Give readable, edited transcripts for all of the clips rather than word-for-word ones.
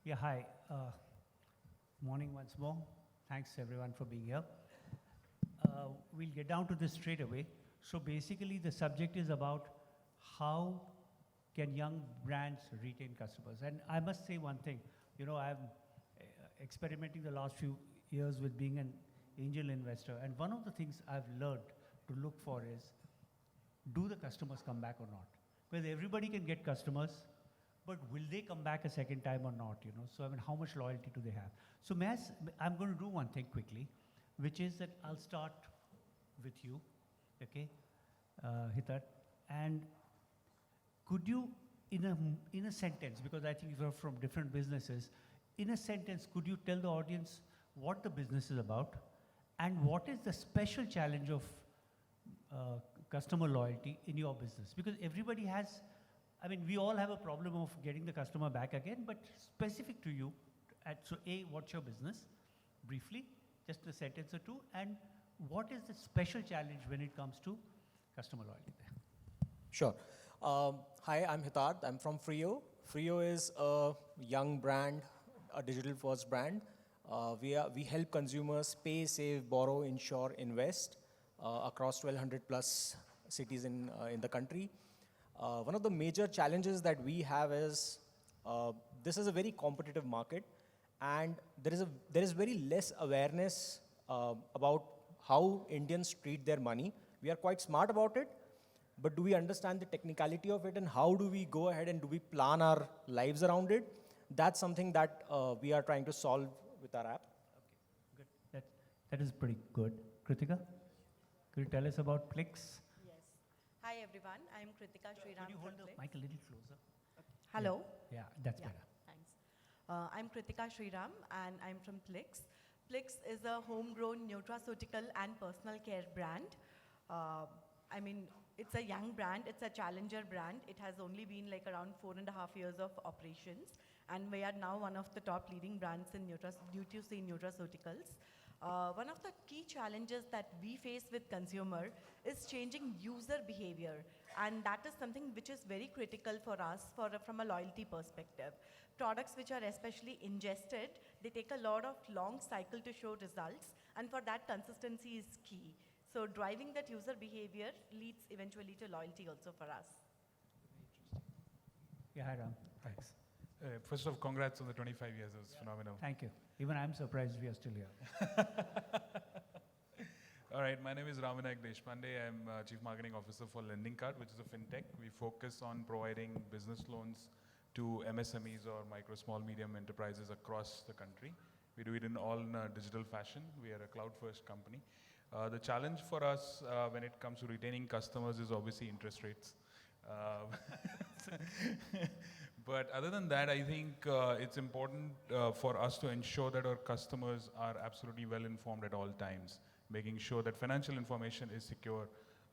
Yeah, hi. Morning once more. Thanks everyone for being here. We'll get down to this straight away. So basically the subject is about how can young brands retain customers. And I must say one thing, I'm experimenting the last few years with being an angel investor. And one of the things I've learned to look for is, do the customers come back or not? Because everybody can get customers, but will they come back a second time or not? So how much loyalty do they have? So I'm going to do one thing quickly, which is that I'll start with you, okay, Hitarth, and could you, in a sentence, because I think you're from different businesses, in a sentence, could you tell the audience what the business is about, and what is the special challenge of customer loyalty in your business? Because everybody has, we all have a problem of getting the customer back again, but specific to you, so A, what's your business, briefly, just a sentence or two, and what is the special challenge when it comes to customer loyalty there? Sure. Hi, I'm Hitarth. I'm from Freo. Freo is a young brand, a digital-first brand. We help consumers pay, save, borrow, insure, invest across 1,200 plus cities in the country. One of the major challenges that we have is this is a very competitive market, and there is very less awareness about how Indians treat their money. We are quite smart about it, but do we understand the technicality of it, and how do we go ahead and do we plan our lives around it? That's something that we are trying to solve with our app. Okay, good. That is pretty good. Kritika, could you tell us about Plix? Yes. Hi everyone, I'm Kritika Sriram. Could you hold the mic a little closer? Okay. Hello. Yeah, that's better. Thanks. I'm Kritika Sriram and I'm from Plix. Plix is a homegrown nutraceutical and personal care brand. It's a young brand, it's a challenger brand. It has only been like around 4.5 years of operations, and we are now one of the top leading brands in D2C nutraceuticals. One of the key challenges that we face with consumer is changing user behavior, and that is something which is very critical for us from a loyalty perspective. Products which are especially ingested, they take a lot of long cycle to show results, and for that consistency is key. So driving that user behavior leads eventually to loyalty also for us. Yeah, hi Ram. Thanks. First of all, congrats on the 25 years. It was phenomenal. Thank you. Even I'm surprised we are still here. All right, my name is Vinayak Deshpande. I'm Chief Marketing Officer for Lendingkart, which is a fintech. We focus on providing business loans to MSMEs or micro, small, medium enterprises across the country. We do it in all in a digital fashion. We are a cloud-first company. The challenge for us when it comes to retaining customers is obviously interest rates. But other than that, I think it's important for us to ensure that our customers are absolutely well informed at all times, making sure that financial information is secure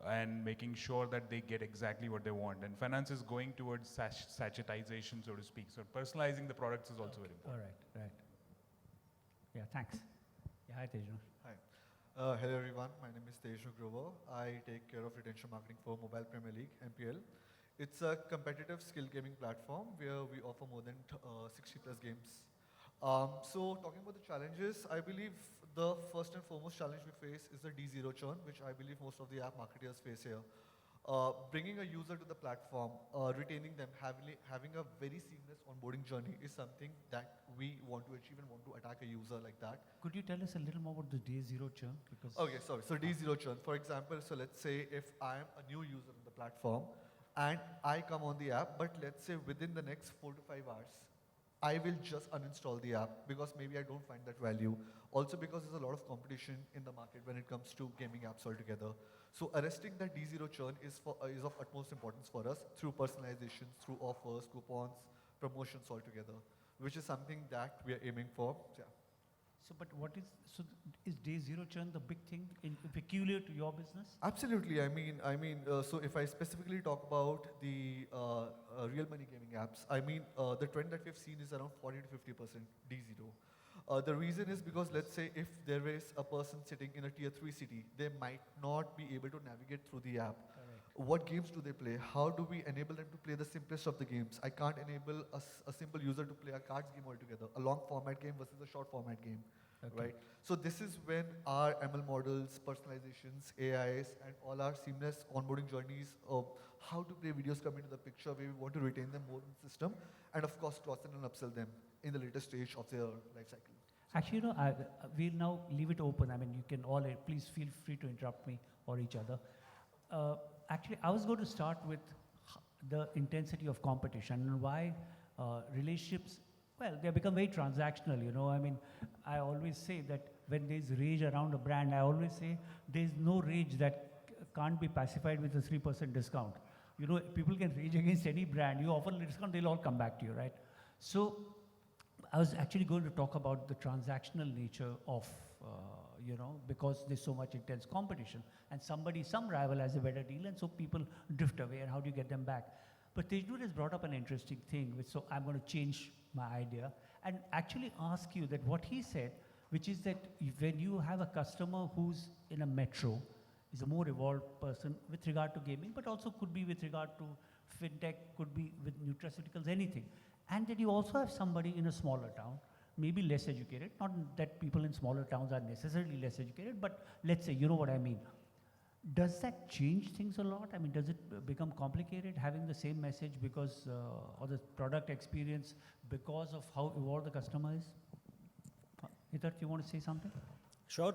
and making sure that they get exactly what they want. And finance is going towards sachetization, so to speak. So personalizing the products is also very important. All right. Yeah, thanks. Yeah, hi Tejnoor. Hi. Hello everyone, my name is Tejnoor. I take care of retention marketing for Mobile Premier League, MPL. It's a competitive skill gaming platform where we offer more than 60 plus games. So talking about the challenges, I believe the first and foremost challenge we face is the D0 churn, which I believe most of the app marketers face here. Bringing a user to the platform, retaining them, having a very seamless onboarding journey is something that we want to achieve and want to attack a user like that. Could you tell us a little more about the day zero churn? Okay, sorry. So D0 churn, for example, so let's say if I am a new user on the platform and I come on the app, but let's say within the next 4 to 5 hours, I will just uninstall the app because maybe I don't find that value. Also because there's a lot of competition in the market when it comes to gaming apps altogether. So arresting that D0 churn is of utmost importance for us through personalization, through offers, coupons, promotions altogether, which is something that we are aiming for. Yeah. So is day zero churn the big thing peculiar to your business? Absolutely. So if I specifically talk about the real money gaming apps, the trend that we've seen is around 40 to 50% D0. The reason is because let's say if there is a person sitting in a tier 3 city, they might not be able to navigate through the app. Correct. What games do they play? How do we enable them to play the simplest of the games? I can't enable a simple user to play a cards game altogether, a long format game versus a short format game, right? So this is when our ML models, personalizations, AIs, and all our seamless onboarding journeys of how to play videos come into the picture, where we want to retain them more in the system, and of course cross-sell and upsell them in the later stage of their life cycle. Actually, we'll now leave it open. I mean, you can all, please feel free to interrupt me or each other. Actually, I was going to start with the intensity of competition and why relationships, well, they become very transactional, you know. I mean, I always say that when there's rage around a brand, I always say there's no rage that can't be pacified with a 3% discount. You know, people can rage against any brand. You offer a discount, they'll all come back to you, right? So I was actually going to talk about the transactional nature of, you know, because there's so much intense competition and some rival has a better deal and so people drift away, and how do you get them back? But Tejnoor has brought up an interesting thing, which, so I'm going to change my idea and actually ask you that what he said, which is that when you have a customer who's in a metro, is a more evolved person with regard to gaming, but also could be with regard to fintech, could be with nutraceuticals, anything. And then you also have somebody in a smaller town, maybe less educated, not that people in smaller towns are necessarily less educated, but let's say, you know what I mean. Does that change things a lot? I mean, does it become complicated having the same message because, or the product experience because of how evolved the customer is? Hitarth, you want to say something? Sure.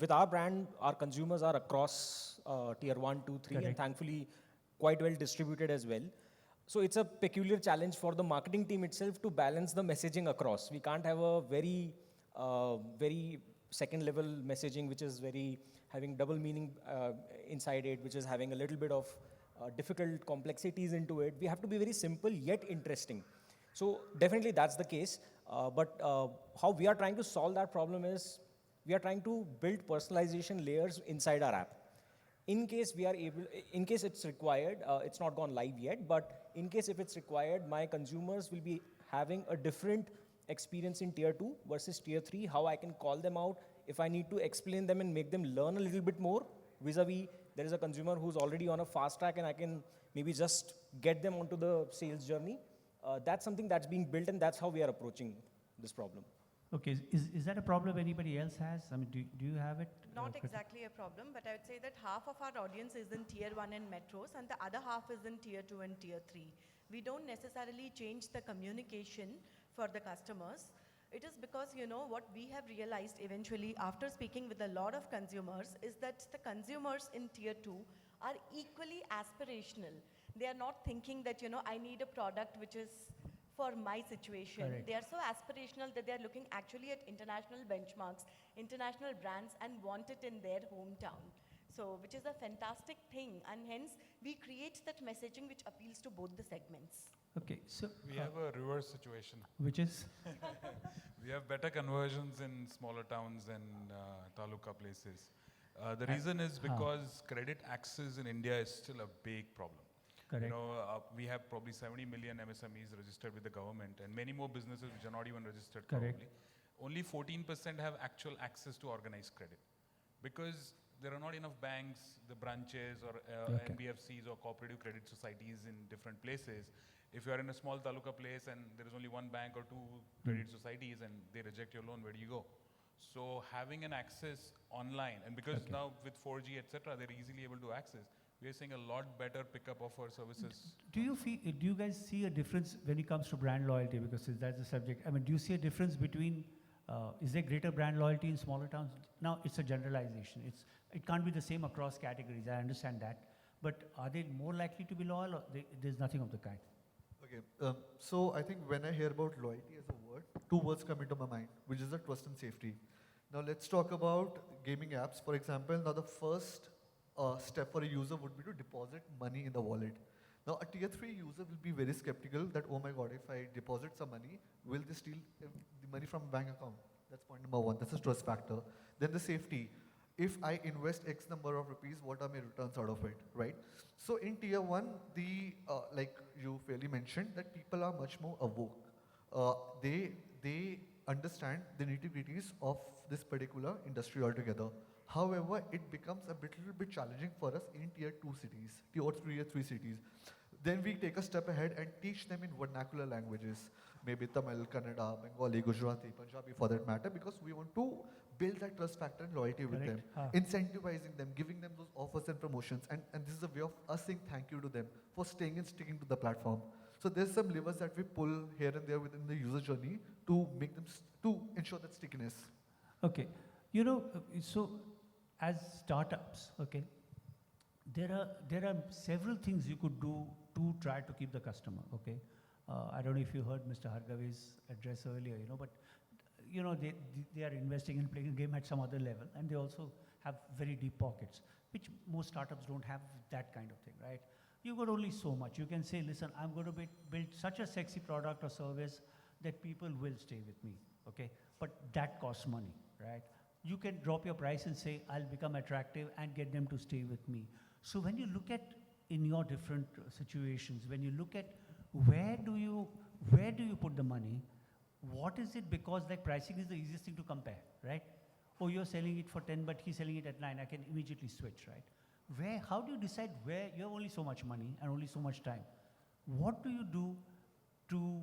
With our brand, our consumers are across tier 1, 2, 3, Correct. and thankfully quite well distributed as well. So it's a peculiar challenge for the marketing team itself to balance the messaging across. We can't have a very second level messaging which is having double meaning inside it, which is having a little bit of difficult complexities into it. We have to be very simple yet interesting. So definitely that's the case. But how we are trying to solve that problem is we are trying to build personalization layers inside our app. In case it's required, it's not gone live yet, but in case if it's required, my consumers will be having a different experience in tier 2 versus tier 3, how I can call them out if I need to explain them and make them learn a little bit more, vis-a-vis there is a consumer who's already on a fast track and I can maybe just get them onto the sales journey. That's something that's being built, and that's how we are approaching this problem. Okay, is that a problem anybody else has? I mean, do you have it? Not Kritika? exactly a problem, but I would say that half of our audience is in tier 1 and metros, and the other half is in tier 2 and tier 3. We don't necessarily change the communication for the customers. It is because, you know, what we have realized eventually after speaking with a lot of consumers is that the consumers in tier 2 are equally aspirational. They are not thinking that, you know, I need a product which is for my situation. Correct. They are so aspirational that they are looking actually at international benchmarks, international brands, and want it in their hometown. So, which is a fantastic thing, and hence we create that messaging which appeals to both the segments. Okay, so We have a reverse situation. which is We have better conversions in smaller towns and taluka places. The reason is because credit access in India is still a big problem. correct. You know, we have probably 70 million MSMEs registered with the government and many more businesses which are not even registered Correct. probably. Only 14% have actual access to organized credit because there are not enough banks, the branches or Okay. NBFCs or cooperative credit societies in different places. If you are in a small taluka place and there is only one bank or two credit societies and they reject your loan, where do you go? So having an access online, and because now with 4G, etc., they're easily able to access, we are seeing a lot better pickup of our services. Do you guys see a difference when it comes to brand loyalty? Because that's the subject. I mean, do you see a difference between, is there greater brand loyalty in smaller towns? Now, it's a generalization. It can't be the same across categories. I understand that. But are they more likely to be loyal, or there's nothing of the kind? Okay, so I think when I hear about loyalty as a word, two words come into my mind, which is the trust and safety. Now let's talk about gaming apps. For example, now the first step for a user would be to deposit money in the wallet. Now a tier 3 user will be very skeptical that, oh my God, if I deposit some money, will they steal the money from bank account? That's point number one. That's a trust factor. Then the safety. If I invest X number of rupees, what are my returns out of it, right? So in tier 1, like you fairly mentioned, that people are much more awoke. They understand the nitty-gritties of this particular industry altogether. However, it becomes a little bit challenging for us in tier 2 cities, tier 3 cities. Then we take a step ahead and teach them in vernacular languages, maybe Tamil, Kannada, Bengali, Gujarati, Punjabi for that matter, because we want to build that trust factor and loyalty with them, Correct. incentivizing them, giving them those offers and promotions. And this is a way of us saying thank you to them for staying and sticking to the platform. So there's some levers that we pull here and there within the user journey to make them, to ensure that stickiness. Okay. So as startups, okay, there are several things you could do to try to keep the customer, okay? I don't know if you heard Mr. Hargave's address earlier, but they are investing in playing a game at some other level, and they also have very deep pockets, which most startups don't have that kind of thing, right? You got only so much. You can say, listen, I'm going to build such a sexy product or service that people will stay with me, okay? But that costs money, right? You can drop your price and say, I'll become attractive and get them to stay with me. So when you look at in your different situations, when you look at where do you put the money, what is it? Because like pricing is the easiest thing to compare, right? Oh, you're selling it for 10, but he's selling it at 9. I can immediately switch, right? How do you decide where you have only so much money and only so much time? What do you do to,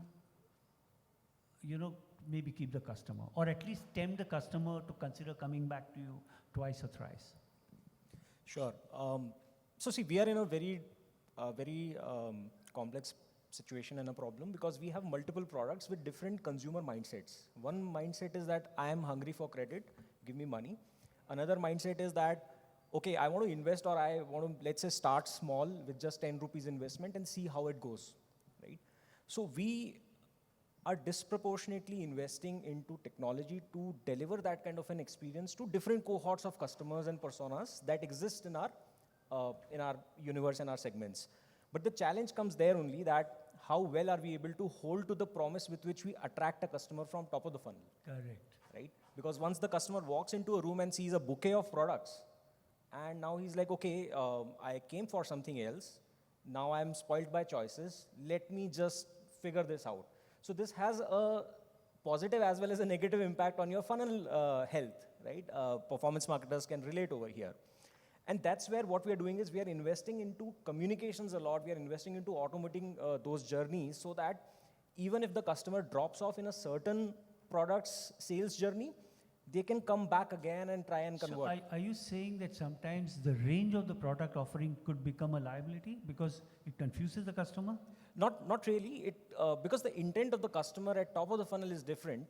maybe keep the customer, or at least tempt the customer to consider coming back to you twice or thrice? Sure. So see, we are in a very complex situation and a problem because we have multiple products with different consumer mindsets. One mindset is that I am hungry for credit, give me money. Another mindset is that, okay, I want to invest, or I want to, let's say, start small with just 10 rupees investment and see how it goes, right? So we are disproportionately investing into technology to deliver that kind of an experience to different cohorts of customers and personas that exist in our universe and our segments. But the challenge comes there only, that how well are we able to hold to the promise with which we attract a customer from top of the funnel. Correct. Right? Because once the customer walks into a room and sees a bouquet of products, and now he's like, okay, I came for something else. Now I'm spoiled by choices. Let me just figure this out. So this has a positive as well as a negative impact on your funnel health, right? Performance marketers can relate over here. And that's where what we are doing is we are investing into communications a lot. We are investing into automating those journeys so that even if the customer drops off in a certain product's sales journey, they can come back again and try and convert. So are you saying that sometimes the range of the product offering could become a liability because it confuses the customer? Not really. Because the intent of the customer at top of the funnel is different.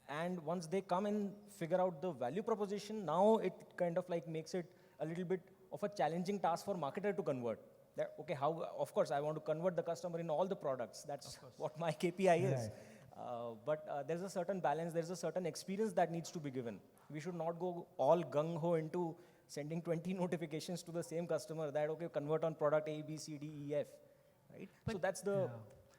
And once they come and figure out the value proposition, now it kind of like makes it a little bit of a challenging task for marketer to convert. That, okay, how, of course, I want to convert the customer in all the products. That's what my KPI is. Right. But there's a certain balance, there's a certain experience that needs to be given. We should not go all gung-ho into sending 20 notifications to the same customer that, okay, convert on product A, B, C, D, E, F. Right? So that's the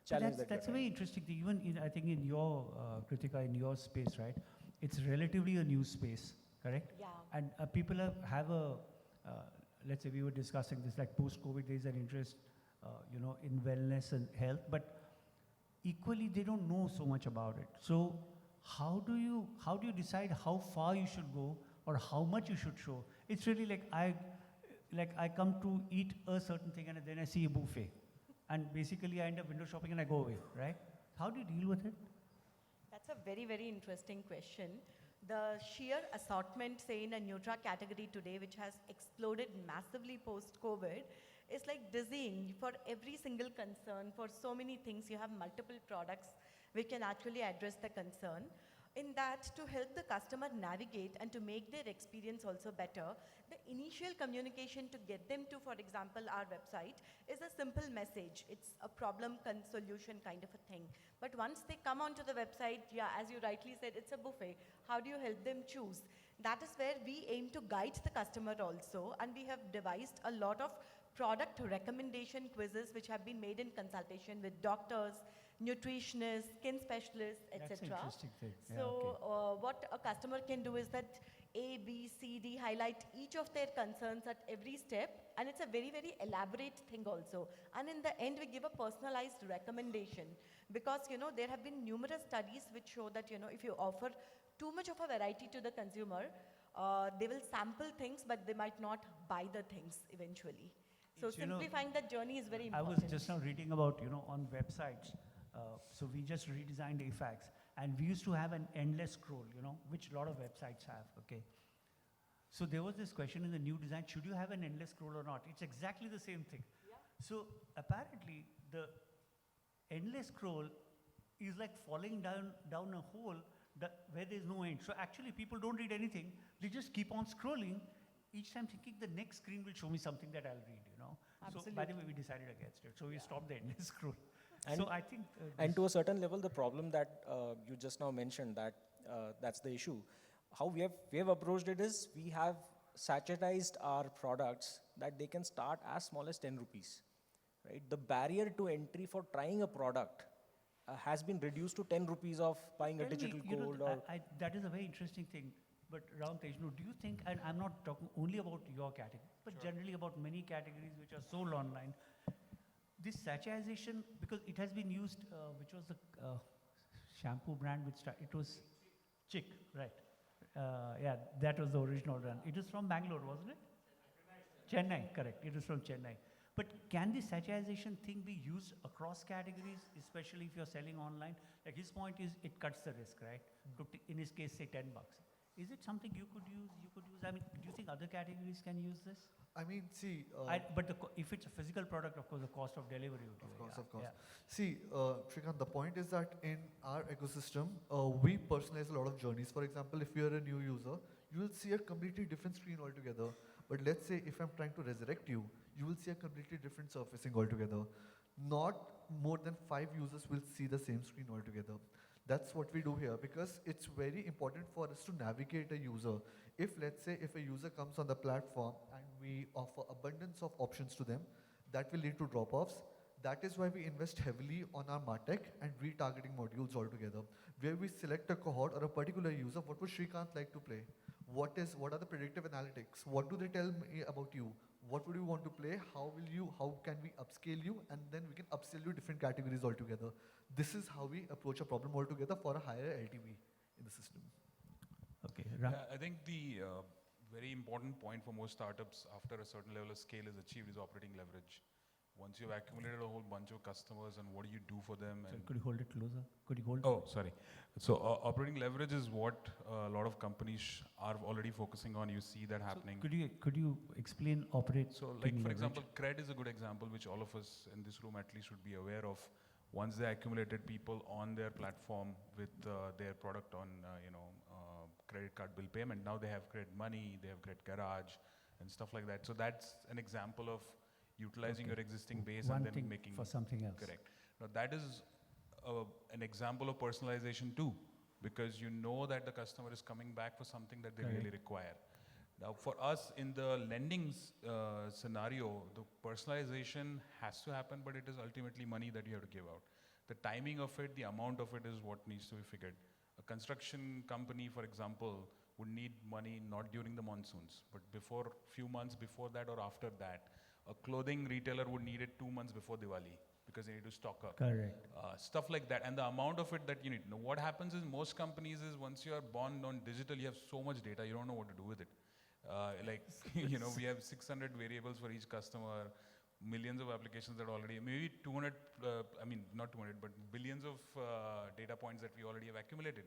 challenge. That's a very interesting thing. Even I think in your, Kritika, in your space, right? It's relatively a new space, correct? Yeah. And people have a, let's say we were discussing this, like post-COVID, there's an interest, in wellness and health, but equally they don't know so much about it. So how do you decide how far you should go or how much you should show? It's really like I come to eat a certain thing and then I see a buffet. And basically I end up window shopping and I go away, right? How do you deal with it? That's a very, very interesting question. The sheer assortment, say, in a Nutra category today, which has exploded massively post-COVID, is like dizzying. For every single concern, for so many things, you have multiple products which can actually address the concern. In that, to help the customer navigate and to make their experience also better, the initial communication to get them to, for example, our website is a simple message. It's a problem solution kind of a thing. But once they come onto the website, yeah, as you rightly said, it's a buffet. How do you help them choose? That is where we aim to guide the customer also, and we have devised a lot of product recommendation quizzes which have been made in consultation with doctors, nutritionists, skin specialists, etc. That's an interesting thing. Yeah, So okay. what a customer can do is that A, B, C, D, highlight each of their concerns at every step, and it's a very, very elaborate thing also. And in the end, we give a personalized recommendation because, there have been numerous studies which show that, if you offer too much of a variety to the consumer, they will sample things, but they might not buy the things eventually. So It's, you know, simplifying that journey is very I important. was just now reading about, on websites. So we just redesigned afaqs, and we used to have an endless scroll, which a lot of websites have, okay? So there was this question in the new design, should you have an endless scroll or not? It's exactly the same thing. Yeah. So apparently, the endless scroll is like falling down a hole where there's no end. So actually, people don't read anything. They just keep on scrolling, each time thinking the next screen will show me something that I'll read, So by the way, we decided against it. So we stopped the endless scroll. And- So I think... And to a certain level, the problem that you just now mentioned, that's the issue. How we have approached it is we have sachetized our products that they can start as small as 10 rupees. Right? The barrier to entry for trying a product has been reduced to 10 rupees of buying a Tell me, digital gold or that is a very interesting thing. But Ram Tejnoor, do you think, and I'm not talking only about your category, but generally about many categories which are sold online, this sachetization, because it has been used, which was the shampoo brand which it was Chick, right? Yeah, that was the original brand. It was from Bangalore, wasn't it? Chennai, correct. It was from Chennai. But can this satirization thing be used across categories, especially if you're selling online? Like his point is, it cuts the risk, right? In his case, say $10. Is it something you could use? I mean, do you think other categories can use this? I mean, see, But if it's a physical product, of course, the cost of delivery would be of very course, high. of course. Yeah. See, Sreekant, the point is that in our ecosystem, we personalize a lot of journeys. For example, if you're a new user, you will see a completely different screen altogether. But let's say if I'm trying to resurrect you, you will see a completely different surfacing altogether. Not more than 5 users will see the same screen altogether. That's what we do here because it's very important for us to navigate a user. If let's say if a user comes on the platform and we offer abundance of options to them, that will lead to drop-offs. That is why we invest heavily on our MarTech and retargeting modules altogether, where we select a cohort or a particular user. What would Sreekant like to play? What are the predictive analytics? What do they tell me about you? What would you want to play? How can we upscale you? And then we can upsell you different categories altogether. This is how we approach a problem altogether for a higher LTV in the system. Okay, Ram? Yeah, I think the very important point for most startups after a certain level of scale is achieved is operating leverage. Once you've accumulated a whole bunch of customers and what do you do for them? Sorry, And could you hold it closer? Could you hold it? oh, sorry. So operating leverage is what a lot of companies are already focusing on. You see that happening. Could you explain operate? So like for example, Cred is a good example which all of us in this room at least should be aware of. Once they accumulated people on their platform with their product on credit card bill payment, now they have credit money, they have credit garage and stuff like that. So that's an example of utilizing your existing base One and then thing making for something else. correct. Now that is an example of personalization too, because you know that the customer is coming back for something that they Correct. really require. Now for us in the lending scenario, the personalization has to happen, but it is ultimately money that you have to give out. The timing of it, the amount of it is what needs to be figured. A construction company, for example, would need money not during the monsoons, but before few months before that or after that. A clothing retailer would need it 2 months before Diwali because they need to stock up. Correct. Stuff like that, and the amount of it that you need. Now, what happens is most companies is once you are born on digital, you have so much data, you don't know what to do with it. We have 600 variables for each customer, millions of applications that already, maybe 200, not 200, but billions of data points that we already have accumulated.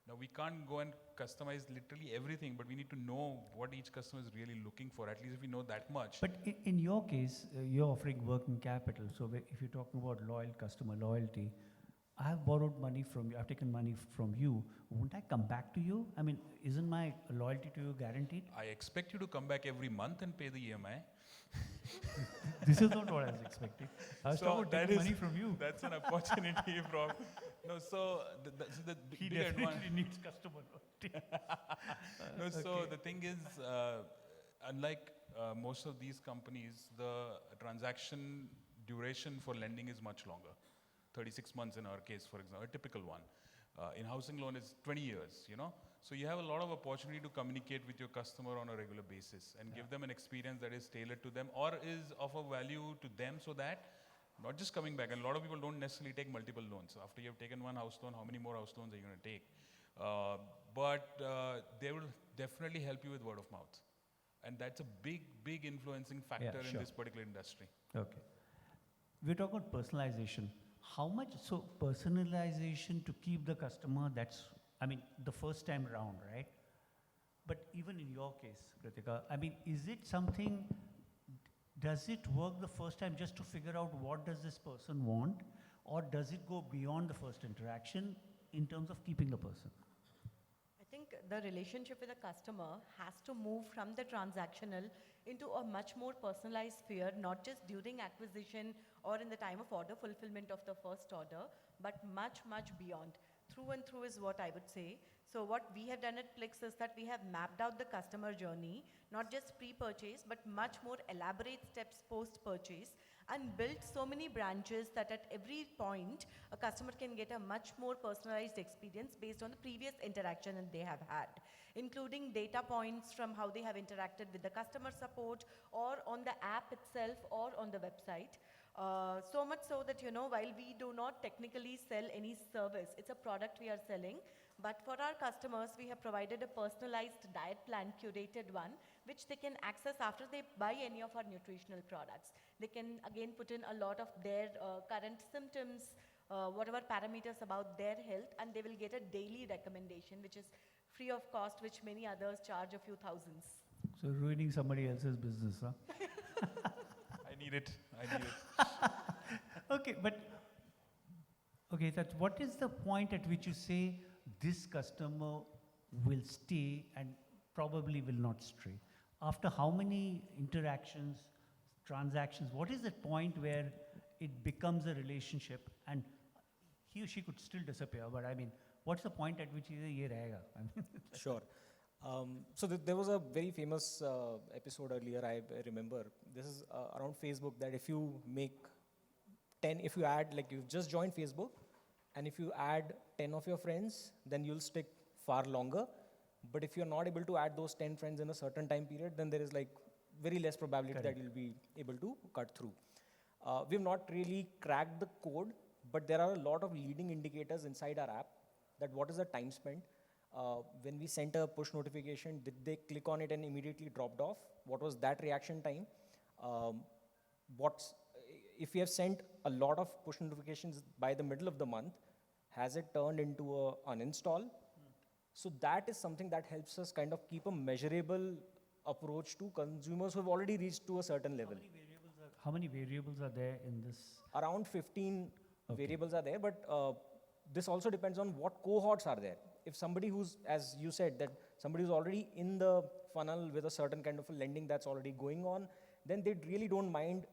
Now we can't go and customize literally everything, but we need to know what each customer is really looking for, at least if we know that much. But in your case, you're offering working capital. So if you're talking about loyal customer loyalty, I have borrowed money from you, I've taken money from you. Won't I come back to you? I mean, isn't my loyalty to you guaranteed? I expect you to come back every month and pay the EMI. This is not what I was expecting. I was So talking about that taking is- money from you. That's an opportunity from, no, so the He big definitely advantage. needs customer loyalty. No, so Okay. the thing is, unlike most of these companies, the transaction duration for lending is much longer. 36 months in our case, for example, a typical one. In housing loan is 20 years, So you have a lot of opportunity to communicate with your customer on a regular basis and give them an experience that is tailored to them or is of a value to them so that not just coming back, and a lot of people don't necessarily take multiple loans. So after you have taken one house loan, how many more house loans are you going to take? But definitely help you with word of mouth. And that's a big influencing factor in sure. this particular industry. Okay. We're talking about personalization. How much, so personalization to keep the customer, that's, I mean, the first time around, right? But even in your case, Kritika, I mean, is it something, does it work the first time just to figure out what does this person want? Or does it go beyond the first interaction in terms of keeping the person? I think the relationship with the customer has to move from the transactional into a much more personalized sphere, not just during acquisition or in the time of order fulfillment of the first order, but much beyond. Through and through is what I would say. So what we have done at Plix is that we have mapped out the customer journey, not just pre-purchase, but much more elaborate steps post-purchase, and built so many branches that at every point, a customer can get a much more personalized experience based on the previous interaction that they have had, including data points from how they have interacted with the customer support or on the app itself or on the website. So much so that, while we do not technically sell any service, it's a product we are selling. But for our customers, we have provided a personalized diet plan, curated one, which they can access after they buy any of our nutritional products. They can again put in a lot of their current symptoms, whatever parameters about their health, and they will get a daily recommendation, which is free of cost, which many others charge a few thousands. So ruining somebody else's business, huh? I need it. Okay, but, okay, that what is the point at which you say this customer will stay and probably will not stray? After how many interactions, transactions, what is the point where it becomes a relationship and he or she could still disappear, but I mean, what's the point at which he says, "Ye rahega"? I mean, Sure. So there was a very famous episode earlier, I remember. This is around Facebook, that if you make 10, if you add, like you've just joined Facebook, and if you add 10 of your friends, then you'll stick far longer. But if you're not able to add those 10 friends in a certain time period, then there is like very less probability Correct. that you'll be able to cut through. We've not really cracked the code, but there are a lot of leading indicators inside our app that what is the time spent. When we sent a push notification, did they click on it and immediately dropped off? What was that reaction time? If we have sent a lot of push notifications by the middle of the month, has it turned into a uninstall? So that is something that helps us kind of keep a measurable approach to consumers who have already reached to a certain level. how many variables are there in this? Around 15 Okay. variables are there, but this also depends on what cohorts are there. If somebody who's, as you said, that somebody who's already in the funnel with a certain kind of a lending that's already going on, then they really don't mind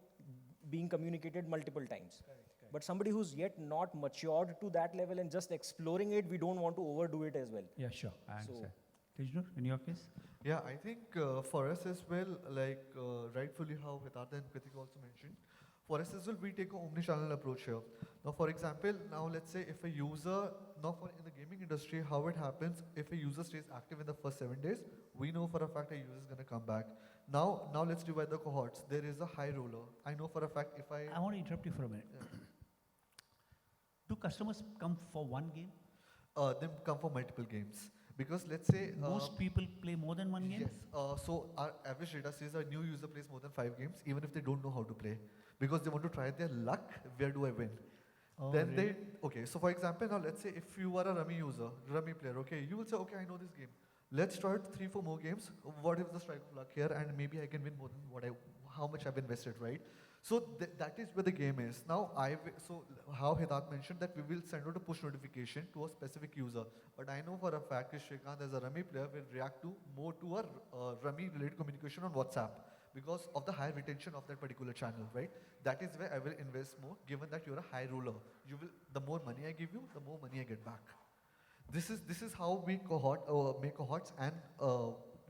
being communicated multiple times. Correct. But somebody who's yet not matured to that level and just exploring it, we don't want to overdo it as well. Yeah, sure, I So- understand. Tejnoor, in your case? Yeah, I think for us as well, like rightfully how Hitarth and Kritika also mentioned, for us as well, we take an omni-channel approach here. Now, for example, now let's say if a user, in the gaming industry, how it happens, if a user stays active in the first 7 days, we know for a fact a user is going to come back. Now let's divide the cohorts. There is a high roller. I know for a fact if I want to interrupt you for a minute. Do customers come for one game? They come for multiple games. Because let's say Most people play more than one game? yes. So our average data says a new user plays more than 5 games, even if they don't know how to play, because they want to try their luck. Where do I win? Oh, Then really? okay. So for example, now let's say if you are a Rummy user, Rummy player, okay, you will say, okay, I know this game. Let's try 3-4 more games. What is the strike of luck here? And maybe I can win more than how much I've invested, right? So that is where the game is. Now, so how Hitarth mentioned that we will send out a push notification to a specific user. But I know for a fact that Sreekant as a Rummy player will react more to a Rummy related communication on WhatsApp because of the high retention of that particular channel, right? That is where I will invest more, given that you're a high roller. The more money I give you, the more money I get back. This is how we make cohorts and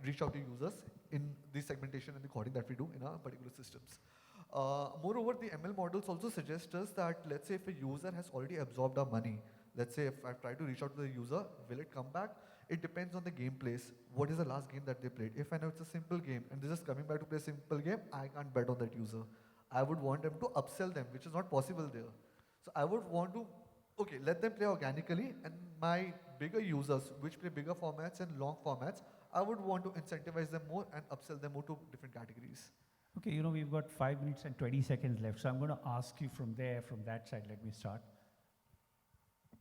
reach out to users in the segmentation and the coding that we do in our particular systems. Moreover, the ML models also suggest us that, let's say if a user has already absorbed our money, let's say if I try to reach out to the user, will it come back? It depends on the gameplays. What is the last game that they played? If I know it's a simple game and they're just coming back to play a simple game, I can't bet on that user. I would want them to upsell them, which is not possible there. So I would want to, let them play organically, and my bigger users, which play bigger formats and long formats, I would want to incentivize them more and upsell them more to different categories. Okay, you know, we've got 5 minutes and 20 seconds left, so I'm going to ask you from there, from that side, let me start.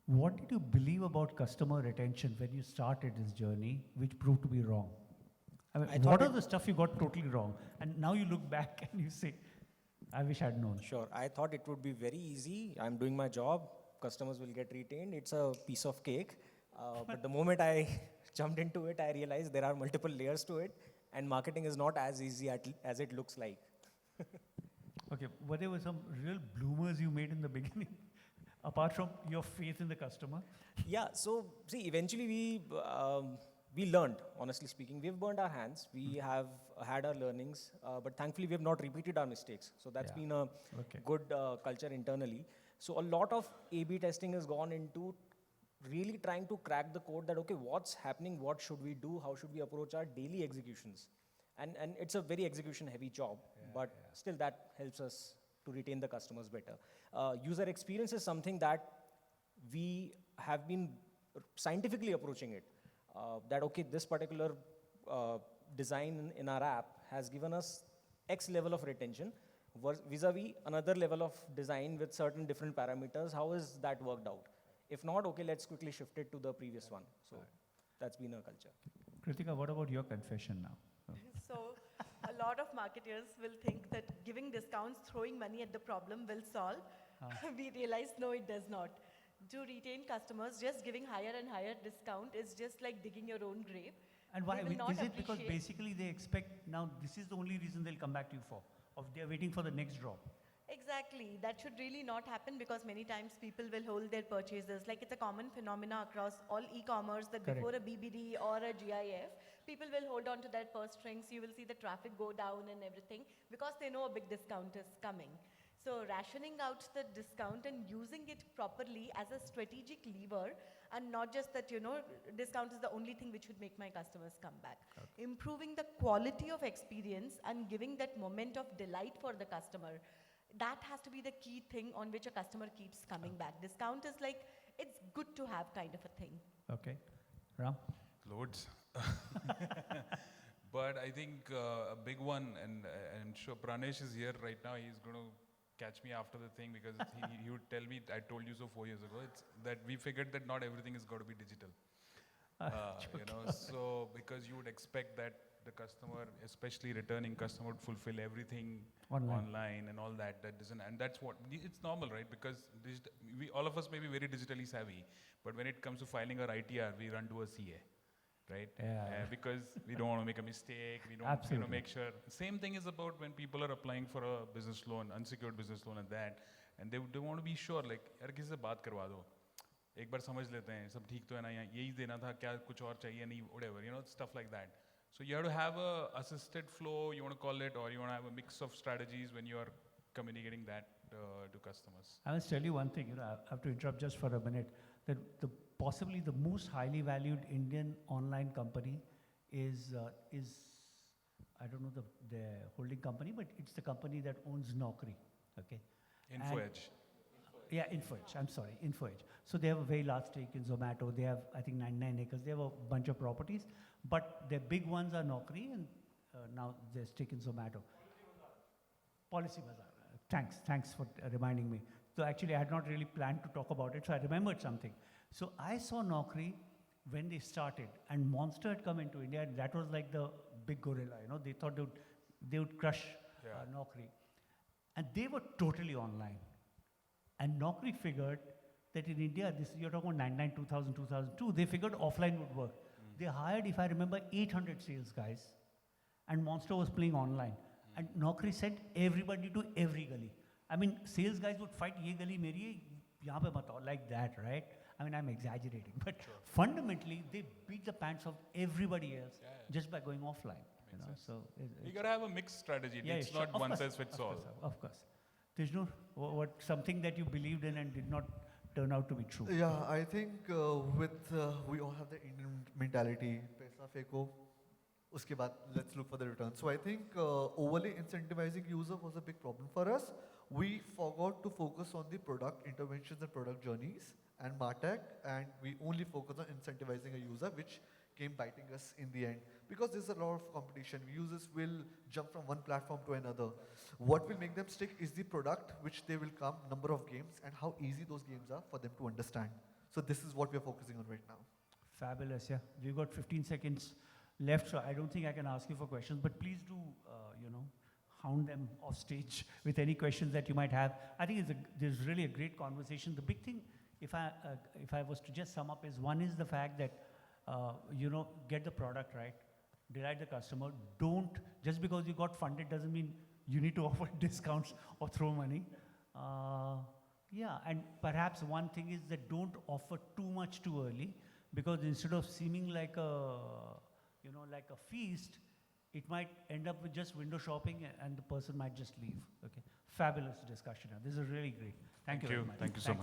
What did you believe about customer retention when you started this journey, which proved to be wrong? I mean, I what thought are the stuff you got totally wrong? And now you look back and you say, I wish I'd known. Sure. I thought it would be very easy. I'm doing my job. Customers will get retained. It's a piece of cake. But the moment I jumped into it, I realized there are multiple layers to it, and marketing is not as easy as it looks like. Okay, were there some real bloomers you made in the beginning, apart from your faith in the customer? Yeah. So see, eventually we learned. Honestly speaking, we've burned our hands. We have had our learnings, but thankfully we have not repeated our mistakes. So that's Yeah. been a Okay. good culture internally. So a lot of A/B testing has gone into really trying to crack the code that, okay, what's happening, what should we do, how should we approach our daily executions. And it's a very execution heavy job, but still that helps us to retain the customers better. User experience is something that we have been scientifically approaching it. That, okay, this particular design in our app has given us X level of retention vis-a-vis another level of design with certain different parameters. How is that worked out? If not, okay, let's quickly shift it to the previous one. So that's been our culture. Kritika, what about your confession now? So a lot of marketers will think that giving discounts, throwing money at the problem will solve. We realize no, it does not. To retain customers, just giving higher and higher discount is just like digging your own grave. And why? They will not Is it because appreciate- basically they expect now this is the only reason they'll come back to you for? Or they're waiting for the next drop? Exactly. That should really not happen because many times people will hold their purchases. Like it's a common phenomena across all e-commerce that Correct. before a BBD or a GIF, people will hold on to their purse strings. You will see the traffic go down and everything because they know a big discount is coming. So rationing out the discount and using it properly as a strategic lever and not just that, you know, discount is the only thing which would make my customers come back. Okay. Improving the quality of experience and giving that moment of delight for the customer. That has to be the key thing on which a customer keeps coming back. Discount is like, it's good to have kind of a thing. Okay. Ram? Loads. But I think a big one, and I'm sure Pranesh is here right now, he's going to catch me after the thing because he would tell me, I told you so 4 years ago, it's that we figured that not everything is got to be digital. You know, so because you would expect that the customer, especially returning customer, would fulfill everything online and all that. That doesn't, and that's what it's normal, right? Because we all of us may be very digitally savvy, but when it comes to filing our ITR, we run to a CA, right? Yeah. Because we don't want to make a mistake. We don't, you know, make sure. Same thing is about when people are applying for a business loan, unsecured business loan, and that, and they want to be sure, like, यार किसी से बात करवा दो. एक बार समझ लेते हैं सब ठीक तो है ना यही देना था क्या कुछ और चाहिए नहीं whatever, you know, stuff like that. So you have to have a assisted flow, you want to call it, or you want to have a mix of strategies when you are communicating that to customers. I must tell you one thing, you know, I have to interrupt just for a minute, that possibly the most highly valued Indian online company is I don't know the holding company, but it's the company that owns Naukri, okay? InfoEdge. Yeah, InfoEdge, I'm sorry, InfoEdge. So they have a very large stake in Zomato, they have, I think, 99 acres, they have a bunch of properties, but their big ones are Naukri and now their stake in Zomato. Policy Bazaar. Thanks for reminding me. So actually I had not really planned to talk about it, so I remembered something. So I saw Naukri when they started and Monster had come into India and that was like the big gorilla, you know, they thought they would crush Naukri. And they were totally online. And Naukri figured that in India, you're talking about 99, 2000, 2002, they figured offline would work. They hired, if I remember, 800 sales guys, and Monster was playing online. And Naukri sent everybody to every gully. I mean, sales guys would fight, ye gali meri hai, yahan pe mat aao, like that, right? I mean, I'm exaggerating, but fundamentally, they beat the pants of everybody else just by going offline. You know, so You got to have a mixed strategy. It's sure. not one size fits all. Of course. Tejnoor, what something that you believed in and did not turn out to be true? Yeah, I think we all have the Indian mentality, paisa feko, uske baad let's look for the return. So I think overly incentivizing user was a big problem for us. We forgot to focus on the product interventions and product journeys and MarTech, and we only focus on incentivizing a user, which came biting us in the end. Because there's a lot of competition, users will jump from one platform to another. What will make them stick is the product which they will come, number of games, and how easy those games are for them to understand. So this is what we're focusing on right now. Fabulous, yeah. We've got 15 seconds left, so I don't think I can ask you for questions, but please do, hound them off stage with any questions that you might have. I think there's really a great conversation. The big thing, if I was to just sum up, is one is the fact that, get the product right, delight the customer. Don't, just because you got funded doesn't mean you need to offer discounts or throw money. Yeah, and perhaps one thing is that don't offer too much too early, because instead of seeming like a feast, it might end up with just window shopping and the person might just leave. Okay, fabulous discussion. This is really great. Thank you very much. Thank you so much.